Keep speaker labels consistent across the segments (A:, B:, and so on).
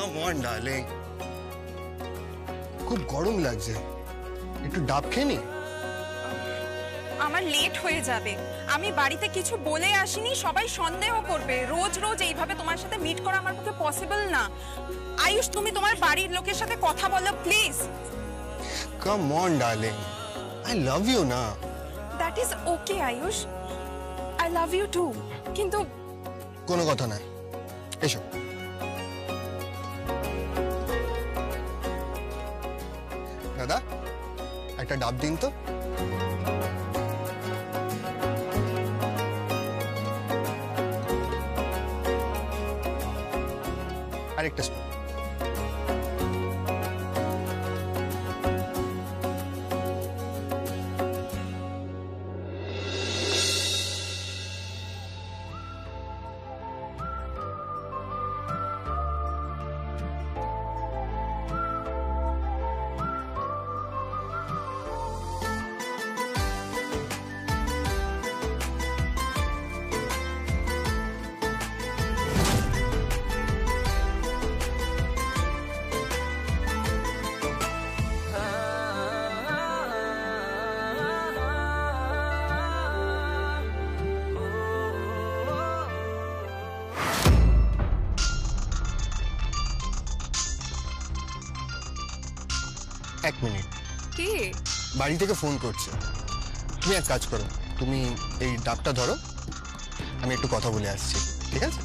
A: Come on darling, খুব গরম লাগছে, একটু ডাব খেয়ে নি।
B: আমার লেট হয়ে যাবে, আমি বাড়িতে কিছু বলে আসিনি, সবাই সন্দেহ করবে। রোজ রোজ এইভাবে তোমার সাথে মিট করা আমার পক্ষে পসিবল না। আয়ুষ, তুমি তোমার বাড়ির লোকের সাথে কথা বলো please.
A: Come on darling, I love you না।
B: That is okay Ayush, I love you too, কিন্তু
A: কোনো কথা নাই, এসো। দাদা একটা ডাব দিন তো। আরেকটা স্পুন। এক মিনিট,
B: কি?
A: বাড়ি থেকে ফোন করছে। তুমি এক কাজ করো, তুমি এই ডাবটা ধরো, আমি একটু কথা বলে আসছি, ঠিক আছে?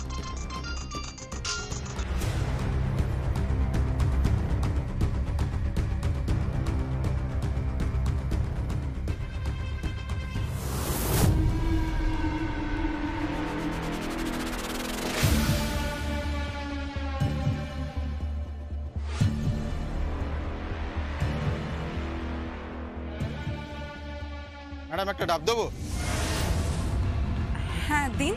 A: ম্যাডাম একটা ডাব দেবো?
B: হ্যাঁ দিন।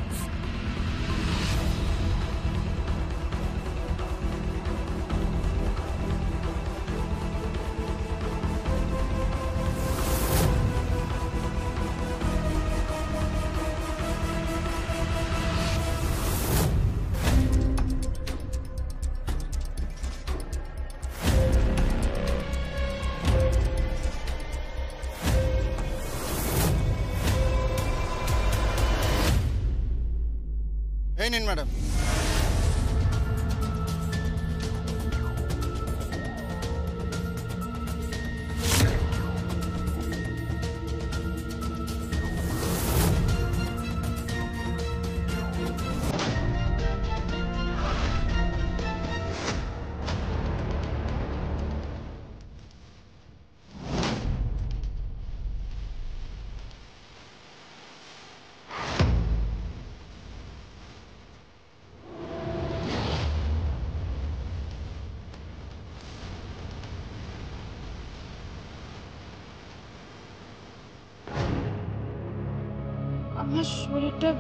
A: এই নিন ম্যাডাম।
B: আমার শরীরটা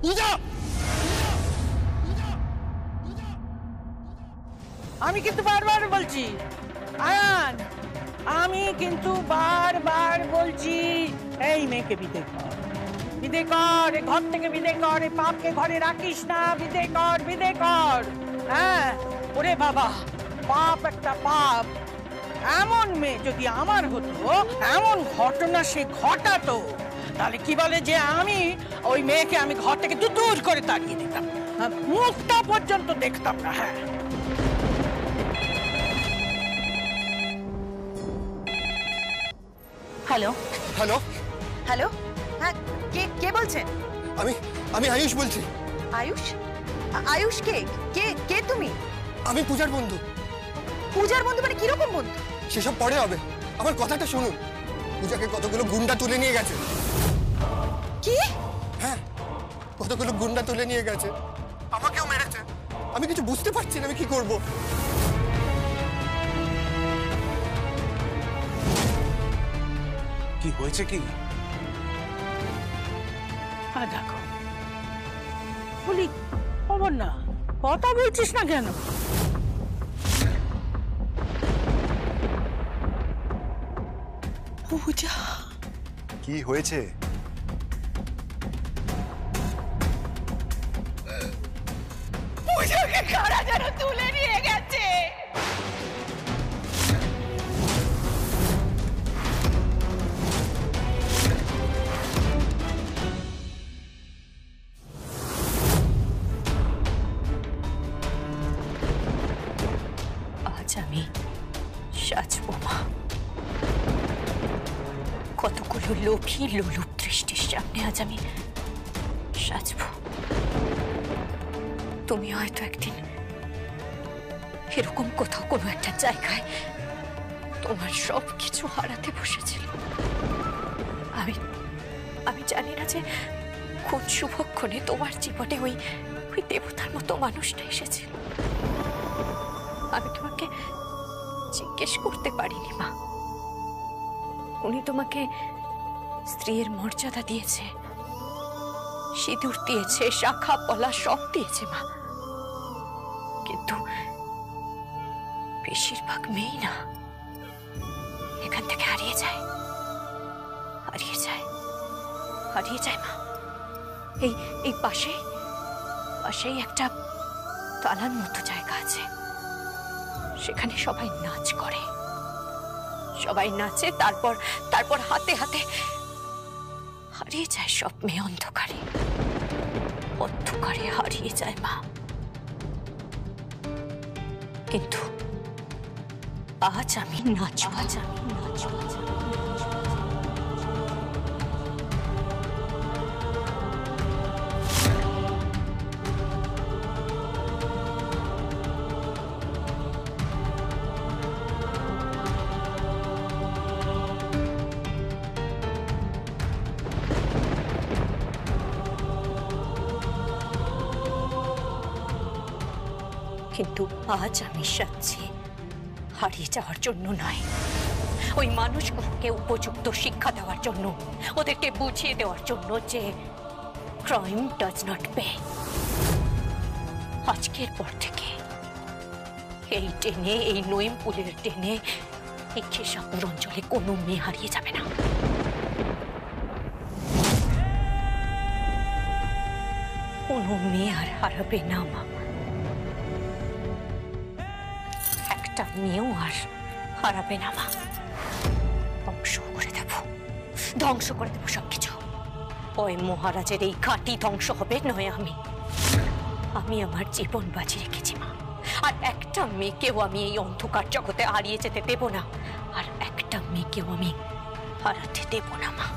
A: পূজা,
C: আমি কিন্তু বারবার বলছি আয়ান, আমি কিন্তু বারবার বলছি এই মেয়েকে বিদে কর, বিদে কর, ঘর থেকে বিদে কর, এই পাপকে ঘরে রাখিস না, বিদে কর, বিদে কর। হ্যাঁ ওরে বাবা, পাপ একটা পাপ। এমন মেয়ে যদি আমার হতো, এমন ঘটনা সে ঘটাতো, তাহলে কি বলে যে আমি ওই মেয়েকে আমি ঘর থেকে দূর করে তাড়িয়ে দিতাম, মুখটা পর্যন্ত দেখতাম না। হ্যাঁ,
D: হ্যালো
A: হ্যালো,
D: হ্যালো, হ্যাঁ কে কে বলছেন?
A: আমি আমি আয়ুষ বলছি।
D: আয়ুষ? আয়ুষ কে? কে কে তুমি?
A: আমি পূজার বন্ধু।
D: পূজার বন্ধু মানে কিরকম বন্ধু?
A: সেসব পরে হবে, আমার কথাটা শুনুন। পূজাকে কতগুলো গুন্ডা তুলে নিয়ে গেছে।
D: কি?
A: হ্যাঁ, কতগুলো গুন্ডা তুলে নিয়ে গেছে, আমাকেও মেরেছে। আমি কিছু বুঝতে পারছি না আমি কি করব।
E: কি হয়েছে কি?
C: হ্যাঁ দেখো বলি, খবর না, কথা বলছিস না কেন?
D: পূজা?
E: কি হয়েছে?
D: পূজাকে কারা যেন তুলে নিয়ে গেছে।
F: আজ আমি সাজবো মা, কতগুলো লোভী লোলুপ দৃষ্টির সামনে আজ আমি সাজবো। তুমি হয়তো একদিন এরকম কোথাও কোনো একটা জায়গায় তোমার সব কিছু হারাতে বসেছিল। আমি আমি জানি না যে কোন শুভক্ষণে তোমার জীবনে ওই ওই দেবতার মতো মানুষটা এসেছিল। আমি তোমাকে জিজ্ঞেস করতে পারিনি মা। উনি তোমাকে স্ত্রীর মর্যাদা দিয়েছে, সিঁদুর দিয়েছে, শাখা পলা সব দিয়েছে মা, কিন্তু বেশিরভাগ মেয়েই না এখান থেকে হারিয়ে যায়, হারিয়ে যায়, হারিয়ে যায় মা। এই এই পাশেই একটা তালার মতো জায়গা আছে, সেখানে সবাই নাচ করে, সবাই নাচে, তারপর হাতে হাতে হারিয়ে যায় সব মেয়ে। অন্ধকারে অন্ধকারে হারিয়ে যায় মা। কিন্তু আজ আমি নাচবো, আজ আমি নাচবো। কিন্তু আজ আমি সাজছি হারিয়ে যাওয়ার জন্য নয়, ওই মানুষগুলোকে উপযুক্ত শিক্ষা দেওয়ার জন্য, ওদেরকে বুঝিয়ে দেওয়ার জন্য যে ক্রাইম ডাজ নট পে। আজকের পর থেকে এই ট্রেনে, এই নইমপুরের ট্রেনে, এই কেশাপুর অঞ্চলে কোনো মেয়ে হারিয়ে যাবে না। কোনো মেয়ে আর হারাবে না মা। একটা মেয়েও আর হারাবে না মা। ধ্বংস করে দেব, ধ্বংস করে দেব সবকিছু। ওই মহারাজের এই ঘাঁটি ধ্বংস হবে, নয় আমি আমার জীবন বাজি রেখেছি মা। আর একটা মেয়েকেও আমি এই অন্ধকার জগতে হারিয়ে যেতে দেব না, আর একটা মেয়েকেও আমি হারাতে দেব না মা।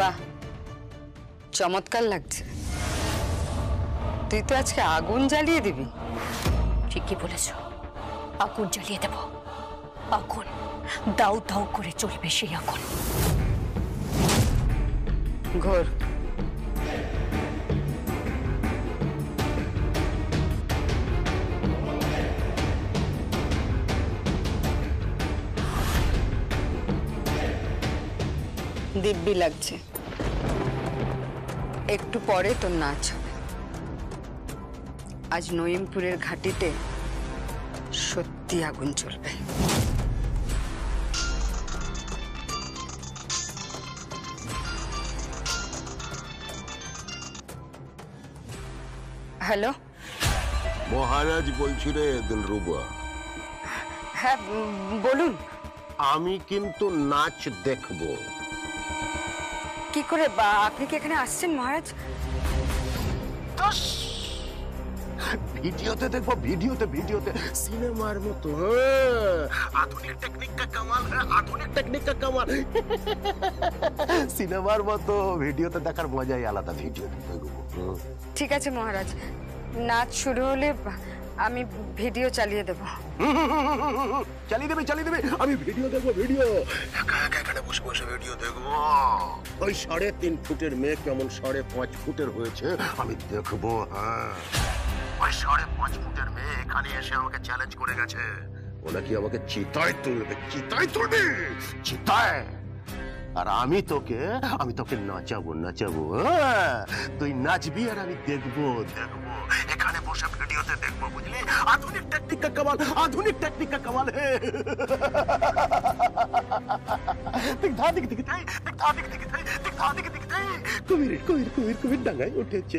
G: বাহ, চমৎকার লাগছে। তুই তো আজকে আগুন জ্বালিয়ে দিবি।
F: ঠিকই বলেছ, আগুন জ্বালিয়ে দেব। আগুন দাউ দাউ করে চলবে, সেই আগুন।
G: ঘোর। দিব্যি লাগছে। একটু পরে তোর নাচ হবে। আজ নইমপুরের ঘাটিতে সত্যি আগুন জ্বলবে। হ্যালো।
H: মহারাজ বলছি রে দিলরুবা,
G: হ্যাঁ বলুন।
H: আমি কিন্তু নাচ দেখব।
G: কি করে আপনি কি এখানে আসছেন মহারাজ?
H: ভিডিওতে দেখবো, ভিডিওতে সিনেমার মতো। আধুনিক টেকনিক কা কামাল, আধুনিক টেকনিক কা কামাল। সিনেমার মতো ভিডিওতে দেখার মজাই আলাদা। ভিডিওতে দেখবো।
G: ঠিক আছে মহারাজ, নাচ শুরু হলে আমি ভিডিও চালিয়ে দেব।
H: চালিয়ে দেবে। আমি ভিডিও দেখবো, ভিডিও একা এখানে বসে বসে ভিডিও দেখবো। ওই 3.5 ফুটের মেয়ে কেমন 5.5 ফুটের হয়েছে আমি দেখবো। হ্যাঁ, ওই 5.5 ফুটের মেয়ে এখানে এসে আমাকে চ্যালেঞ্জ করে গেছে, ও নাকি আমাকে চিতায় তুলবে। চিতায়। আর আমি তোকে নাচাবো। হ্যাঁ, তুই নাচবি আর আমি দেখবো। এখানে বসে ভিডিওতে দেখবো, বুঝলি? আধুনিক টেকনিক কা কামাল। হে দেখ ধা দিকে কুমির ডাঙায় উঠেছে।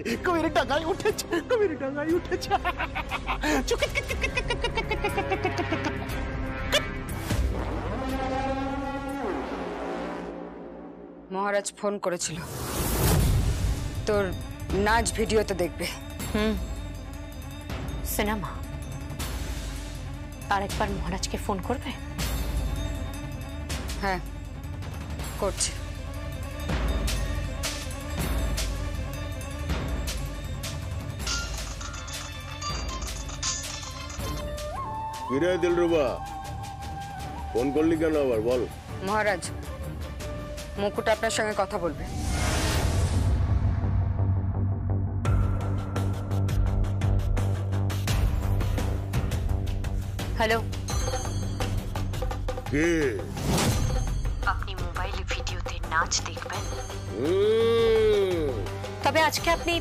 G: মহারাজ ফোন করেছিল, তোর নাচ ভিডিওতে দেখবে।
F: সিনেমা আরেকবার মহারাজকে ফোন করবে?
G: হ্যাঁ করছি।
H: কিরে দিলরুবা, ফোন করলি কেন আবার বল?
G: মহারাজ, মুকুট আপনার সঙ্গে কথা বলবে।
F: হ্যালো,
H: কে?
F: আপনি মোবাইলে ভিডিওতে নাচ দেখবেন, তবে আজকে আপনি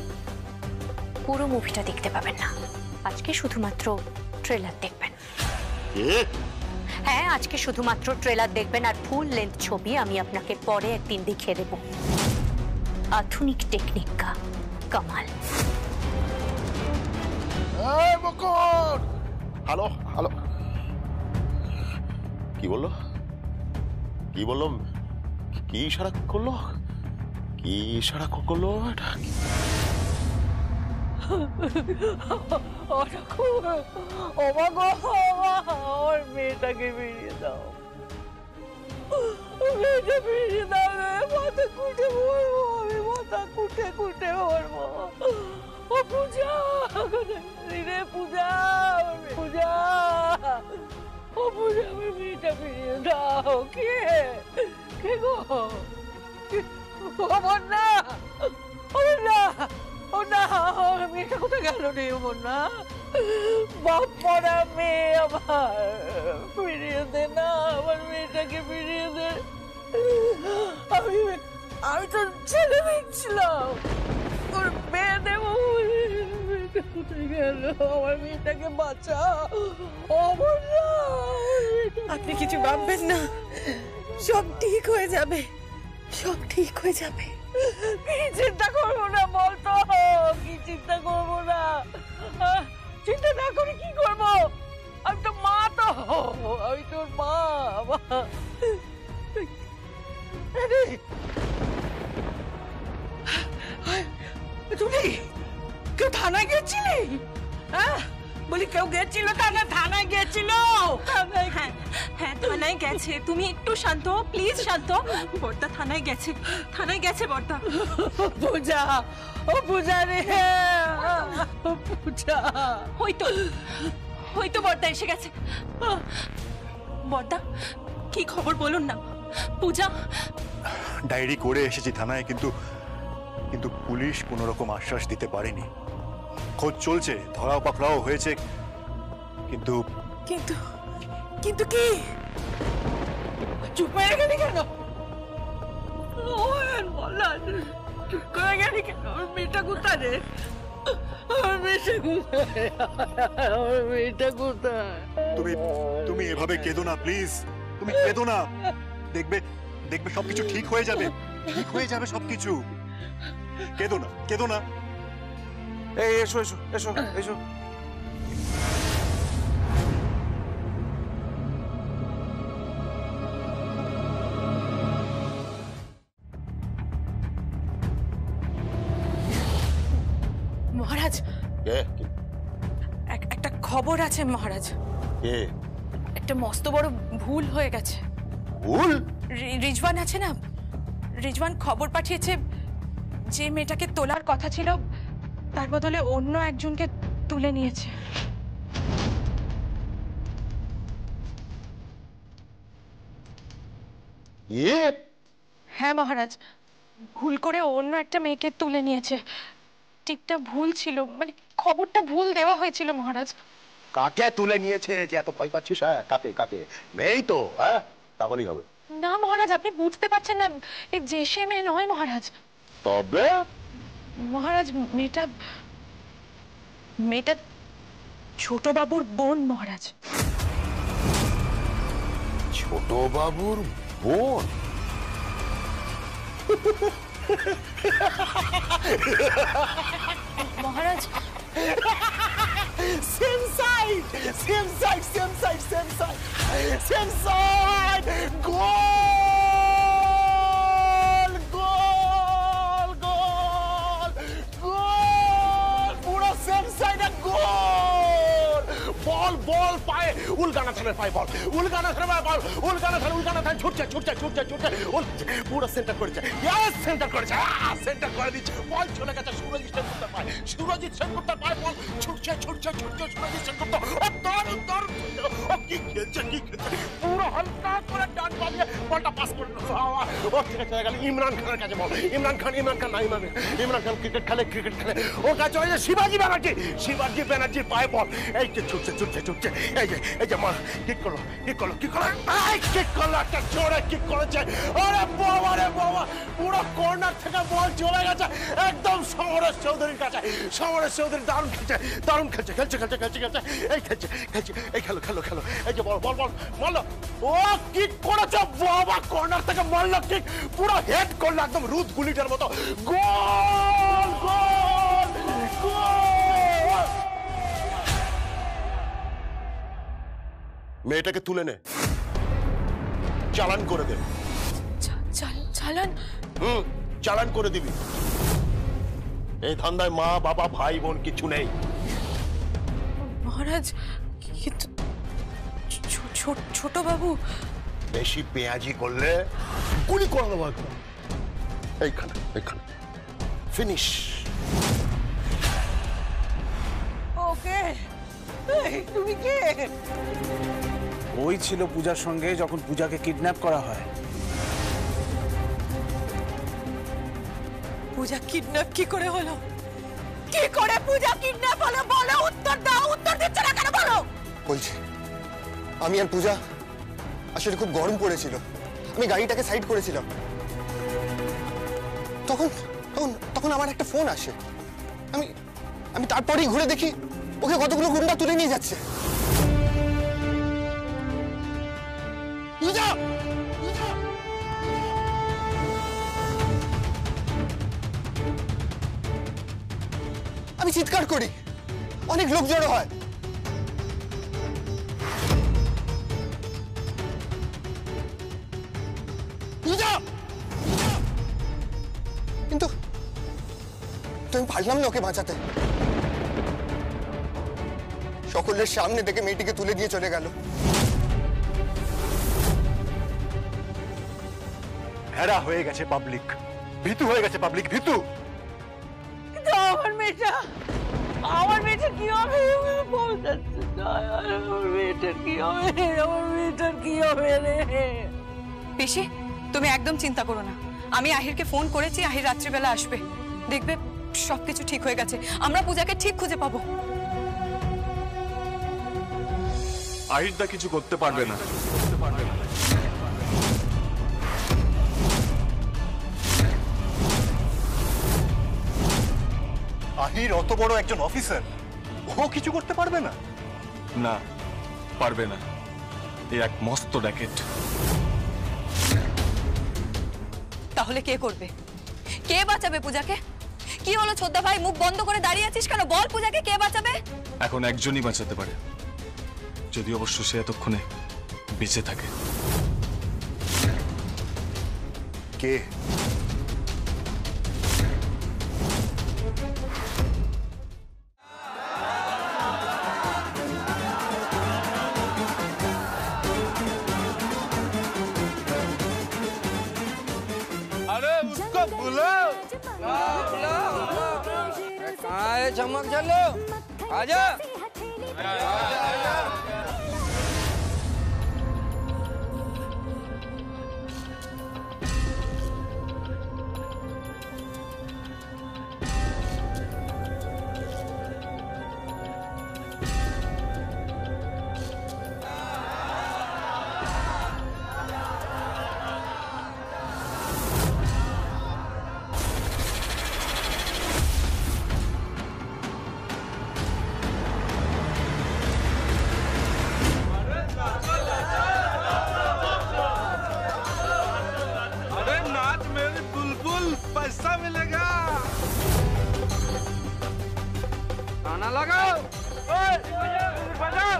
F: পুরো মুভিটা দেখতে পাবেন না। আজকে শুধুমাত্র ট্রেলার দেখবেন। হ্যাঁ, আজকে শুধুমাত্র ট্রেলার দেখবেন, আর ফুল লেন্থ ছবি আমি আপনাকে পরে একদিন দেখিয়ে দেব। আধুনিক টেকনিক কা কামাল।
H: হ্যালো, কি বললো? কি ইশারা করলো? এটা
C: আমার মেয়েটাকে ফিরিয়ে দাও। মেয়েটা ফিরিয়ে দাও রে, মাথা কুটে মরবো আমি, মাথা কুটে মরবো। ও পূজা রে, পূজা। ও পূজা, আমার মেয়েটা ফিরিয়ে দাও। কে গো? না, আমার মেয়েটা কোথায় গেল রে? না, বাপ পড়া মেয়ে আমার, ফিরিয়ে দে না, আমার মেয়েটাকে ফিরিয়ে দে। আমি তো ছেলে দেখছিলাম, ওর মেয়ে দেবো। মেয়েটা কোথায় গেল? আমার মেয়েটাকে বাঁচা।
D: আপনি কিছু ভাববেন না, সব ঠিক হয়ে যাবে।
C: কি চিন্তা করবো না বলতো? কি চিন্তা করবো না? চিন্তা না করে কি করবো? আমি তো মা, আমি তোর মা। তুমি কেউ থানায় গেছিলি? হ্যাঁ বলি, কেউ গেছিল থানায় গেছিল?
B: হ্যাঁ থানায় গেছে। তুমি একটু শান্ত হও, প্লিজ শান্ত। বর্দা থানায় গেছে বর্দা।
C: পূজা, ও পূজা রে, পূজা।
B: হয়তো বর্দা এসে গেছে। বর্দা কি খবর বলুন না। পূজা,
E: ডায়েরি করে এসেছি থানায়, কিন্তু পুলিশ কোনো রকম আশ্বাস দিতে পারেনি। খোঁজ চলছে, ধরাও পাকড়াও হয়েছে, কিন্তু
C: কিন্তু কি? চুপ করে গেলি কেন? চুপ করে গেলি কেন? আমার মেয়েটা কোথায় রে? আমার মেয়েটা কোথায়?
E: তুমি এভাবে কেঁদো না প্লিজ, তুমি কেঁদো না। দেখবে সবকিছু ঠিক হয়ে যাবে, সবকিছু। কেঁদো না।
I: এই এসো এসো এসো এসো।
D: মহারাজ
H: কে
D: একটা খবর আছে মহারাজ।
H: কে
D: একটা মস্ত বড় ভুল হয়ে গেছে।
H: ভুল?
D: রিজওয়ান আছে না, রিজওয়ান খবর পাঠিয়েছে যে মেয়েটাকে তোলার কথা ছিল তার বদলে অন্য একজনকে তুলে নিয়েছে। হ্যাঁ মহারাজ, ভুল করে অন্য একটা মেয়েকে তুলে নিয়েছে। টিপটা ভুল ছিল, মানে খবরটা ভুল দেওয়া হয়েছিল মহারাজ।
H: কাকে তুলে নিয়েছে যে এত ভয় পাচ্ছিস? হ্যাঁ কাকে কাকে? মেয়েই তো, হ্যাঁ তাহলেই হবে।
D: না মহারাজ, আপনি বুঝতে পারছেন না, এই যে সে মেয়ে নয় মহারাজ।
H: তবে
D: মহারাজ মেয়েটা ছোট বাবুর বোন মহারাজ।
H: ছোট বাবুর বোন?
D: মহারাজ
I: same side same side same side same side same side. Goal goal goal goal, পুরো সেম সাইডে গোল। বল বল পায়ে উলগানা থানের পায়ে বল, উলগানা থানের পায়ে বল, উলগানা থান ছুটছে ছুটছে ছুটছে ছুটছে পুরো সেন্টার করেছে। ইয়েস সেন্টার করেছে, সেন্টার করে দিচ্ছে। বল চলে গেছে সুরজিৎ সেনগুপ্তের পায়ে, সুরজিৎ সেনগুপ্তের পায়ে বল ছুটছে ছুটছে ছুটছে সুরজিৎ সেনগুপ্ত। ও দারুণ দারুণ, ও কি খেলছে কি খেলছে, পুরো হালকা করে ডান পা দিয়ে বলটা পাস করে দিল। ও ঠিক আছে চলে গেল ইমরান খানের কাছে বল। ইমরান খান না ইমরান খান ক্রিকেট খেলে ওর কাছে চলে যায় শিবাজি ব্যানার্জির পায়ে বল। এই যে ছুটছে ছুটছে ছুটছে, এই যে মার কিক করলো এই কিক করলো, একটা জোরে কিক করেছে। আরে বাবা রে বাবা, পুরো কর্নার থেকে বল চলে গেছে একদম সমরেশ চৌধুরীর কাছে। সমরেশ চৌধুরী দারুণ খেলছে এই খেলছে এই খেলো এই যে বল মারলো, ও কিক করেছে বাবা, কর্নার থেকে মারলো কিক, পুরো হেড করলো একদম রুদ গুলিটার মতো। গোল গোল গোল। মেয়েটাকে তুলে নে, চালান করে দে।
D: চালান?
H: চালান করে দিবি। এই ধান্দায় মা বাবা ভাই বোন কিছু নেই।
D: মহারাজ কিন্তু ছোট বাবু।
H: বেশি পেঁয়াজি করলে গুলি করে দেবো একদম। এইখানে ফিনিশ।
C: ওকে, তুমি কে?
I: ওই ছিল পূজার সঙ্গে যখন পূজাকে কিডন্যাপ করা হয়।
D: পূজা কিডন্যাপ কি করে হলো? কি করে পূজা কিডন্যাপ হলো বলো, উত্তর দাও। উত্তর দিচ্ছ না কেন বলো?
A: বলছি, আমি আর পূজা আসলে খুব গরম পড়েছিল, আমি গাড়িটাকে সাইড করেছিলাম। তখন আমার একটা ফোন আসে, আমি তারপরেই ঘুরে দেখি ওকে কতগুলো গুন্ডা তুলে নিয়ে যাচ্ছে। পূজা! আমি চিৎকার করি, অনেক লোক জড়ো হয়। কিন্তু আমি পারলাম না ওকে বাঁচাতে। সকলের সামনে থেকে মেয়েটিকে তুলে দিয়ে চলে গেল।
E: হেরা হয়ে গেছে পাবলিক, ভীতু হয়ে গেছে পাবলিক, ভীতু।
C: আমার মেয়েটার কি হবে? আমার মেয়েটার কি হবে রে?
B: পিসি, তুমি একদম চিন্তা করো না, আমি আহিরকে ফোন করেছি, আহির রাত্রিবেলা আসবে, দেখবে সবকিছু ঠিক হয়ে গেছে, আমরা পূজাকে ঠিক খুঁজে পাবো।
J: আহিরদা কিছু করতে পারবে না।
E: আহির অত বড় একজন অফিসার, ও কিছু করতে পারবে না?
J: না, পারবে না। এই এক মস্ত র্যাকেট।
B: তাহলে কে করবে? কে বাঁচাবে পূজাকে?
F: কি হলো ছোদ্দা ভাই, মুখ বন্ধ করে দাঁড়িয়ে আছিস কেন? বল পূজাকে কে বাঁচাবে?
J: এখন একজনই বাঁচাতে পারে, যদি অবশ্য সে এতক্ষণে বেঁচে থাকে।
E: কে?
K: अरे उसको बुलाओ। कहाँ है चमक चलो, आजा। पैसा मिलेगा, गाना लगाओ। बजाओ।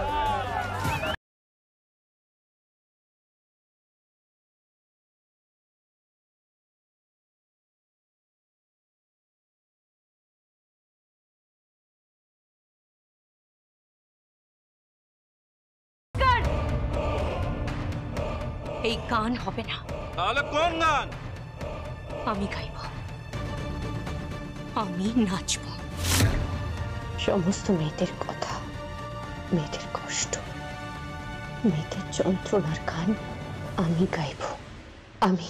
F: এই গান হবে না।
K: তাহলে কোন গান?
F: আমি গাইব, আমি নাচব। সমস্ত মেয়েদের কথা, মেয়েদের কষ্ট, মেয়েদের যন্ত্রণার গান আমি গাইব। আমি